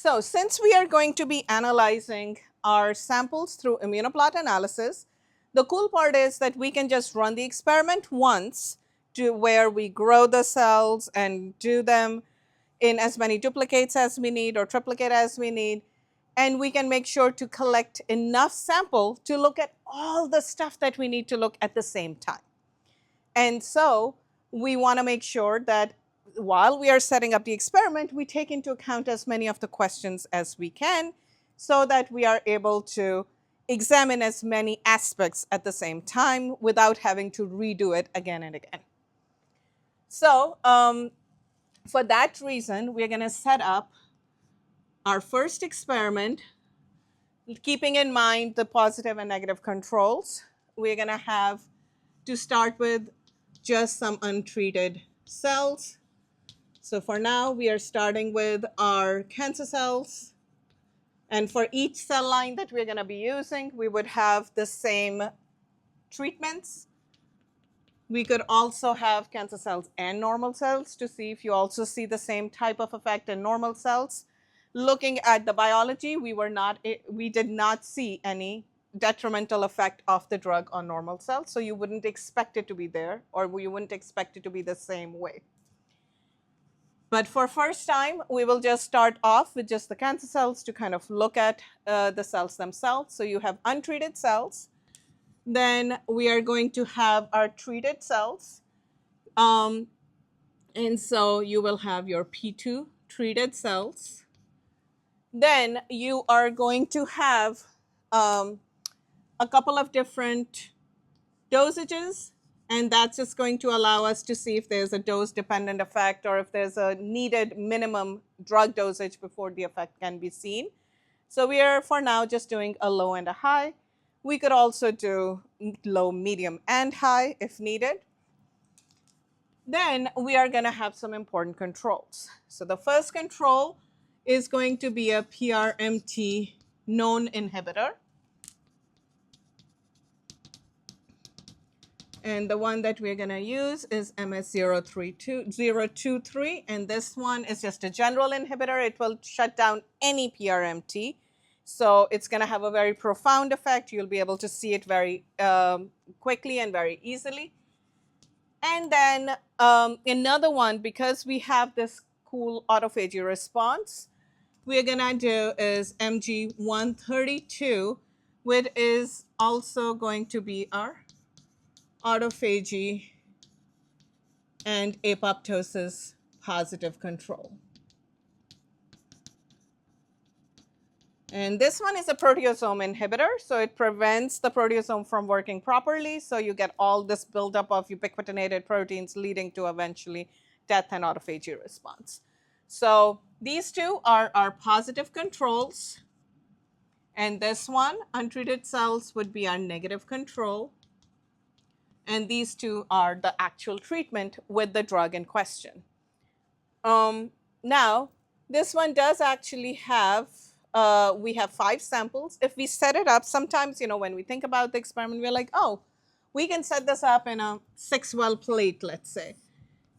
So since we are going to be analyzing our samples through immunoplot analysis, the cool part is that we can just run the experiment once to where we grow the cells and do them in as many duplicates as we need or triplicate as we need. And we can make sure to collect enough sample to look at all the stuff that we need to look at the same time. And so we want to make sure that while we are setting up the experiment, we take into account as many of the questions as we can so that we are able to examine as many aspects at the same time without having to redo it again and again. So for that reason, we're going to set up our first experiment, keeping in mind the positive and negative controls. We're going to have to start with just some untreated cells. So for now, we are starting with our cancer cells. And for each cell line that we're going to be using, we would have the same treatments. We could also have cancer cells and normal cells to see if you also see the same type of effect in normal cells. Looking at the biology, we did not see any detrimental effect of the drug on normal cells. So you wouldn't expect it to be there, or you wouldn't expect it to be the same way. But for first time, we will just start off with just the cancer cells to kind of look at the cells themselves. So you have untreated cells. Then we are going to have our treated cells. And so you will have your P2 treated cells. Then you are going to have a couple of different dosages. And that's just going to allow us to see if there's a dose-dependent effect or if there's a needed minimum drug dosage before the effect can be seen. So we are, for now, just doing a low and a high. We could also do low, medium, and high if needed. Then we are going to have some important controls. So the first control is going to be a PRMT known inhibitor. And the one that we're going to use is MS-023, and this one is just a general inhibitor. It will shut down any PRMT. So it's going to have a very profound effect. You'll be able to see it very quickly and very easily. And then another one, because we have this cool autophagy response, we're going to do is MG132, which is also going to be our autophagy and apoptosis positive control. And this one is a proteasome inhibitor, so it prevents the proteasome from working properly, so you get all this buildup of ubiquitinated proteins leading to eventually death and autophagy response. So these two are our positive controls, and this one, untreated cells, would be our negative control. And these two are the actual treatment with the drug in question. Now, this one does actually have, we have 5 samples. If we set it up, sometimes, when we think about the experiment, we're like, oh, we can set this up in a 6-well plate, let's say.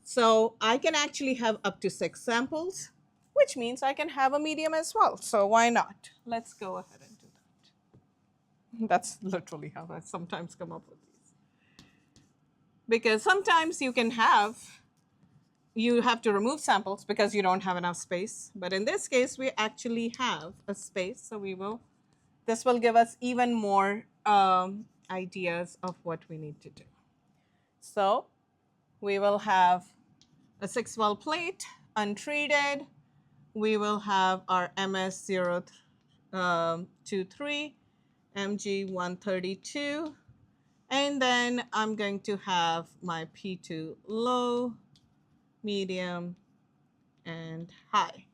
So I can actually have up to 6 samples, which means I can have a medium as well. So why not? Let's go ahead and do that. That's literally how I sometimes come up with these. Because sometimes you have to remove samples because you don't have enough space. But in this case, we actually have a space. So this will give us even more ideas of what we need to do. So we will have a 6-well plate, untreated. We will have our MS-023, MG132. And then I'm going to have my P2 low, medium, and high.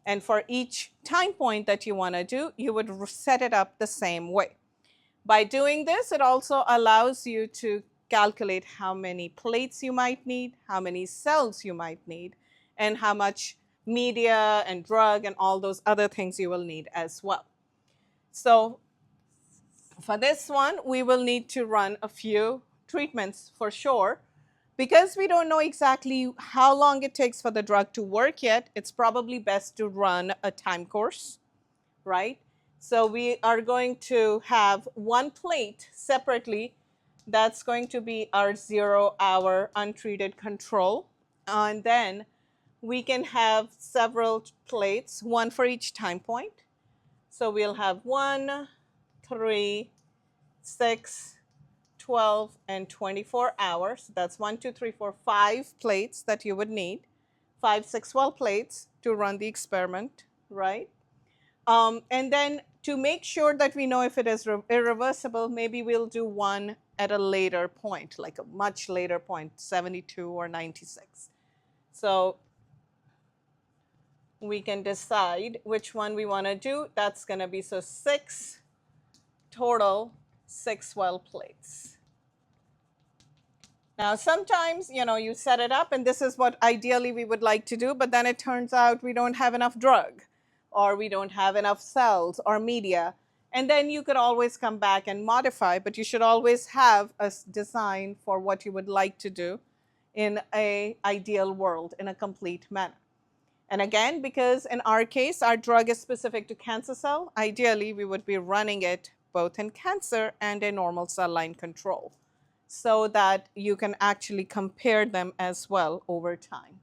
And for each time point that you want to do, you would set it up the same way. By doing this, it also allows you to calculate how many plates you might need, how many cells you might need, and how much media and drug and all those other things you will need as well. So for this one, we will need to run a few treatments for sure. Because we don't know exactly how long it takes for the drug to work yet, it's probably best to run a time course, right? So we are going to have one plate separately. That's going to be our 0-hour untreated control. And then we can have several plates, one for each time point. So we'll have 1, 3, 6, 12, and 24 hours. That's 1, 2, 3, 4, 5 plates that you would need. 5, 6, 12 plates to run the experiment, right? And then to make sure that we know if it is irreversible, maybe we'll do one at a later point, like a much later point, 72 or 96. So we can decide which one we want to do. That's going to be, so 6 total 6 well plates. Now, sometimes, you set it up and this is what ideally we would like to do, but then it turns out we don't have enough drug or we don't have enough cells or media. And then you could always come back and modify, but you should always have a design for what you would like to do in an ideal world in a complete manner. And again, because in our case, our drug is specific to cancer cell, ideally we would be running it both in cancer and a normal cell line control, so that you can actually compare them as well over time.